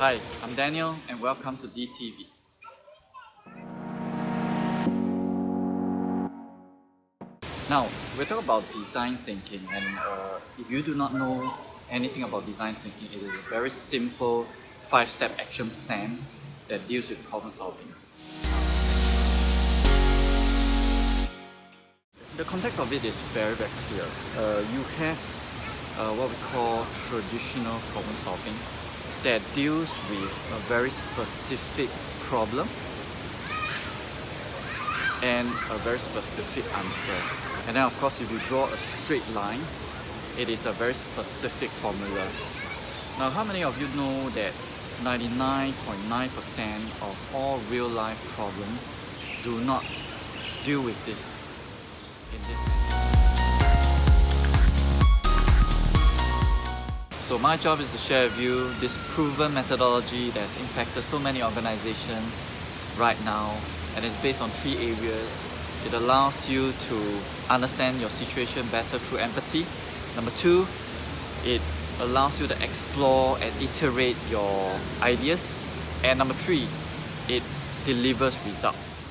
Hi, I'm Daniel and welcome to DTV. Now, we're talking about design thinking, and if you do not know anything about design thinking, it is a very simple 5-step action plan that deals with problem solving. The context of it is very clear. You have what we call traditional problem solving that deals with a very specific problem and a very specific answer. And then of course, if you draw a straight line, it is a very specific formula. Now, how many of you know that 99.9% of all real life problems do not deal with this in this? So my job is to share with you this proven methodology that's impacted so many organizations right now, and it's based on 3 areas. It allows you to understand your situation better through empathy. Number 2, it allows you to explore and iterate your ideas. And number 3, it delivers results.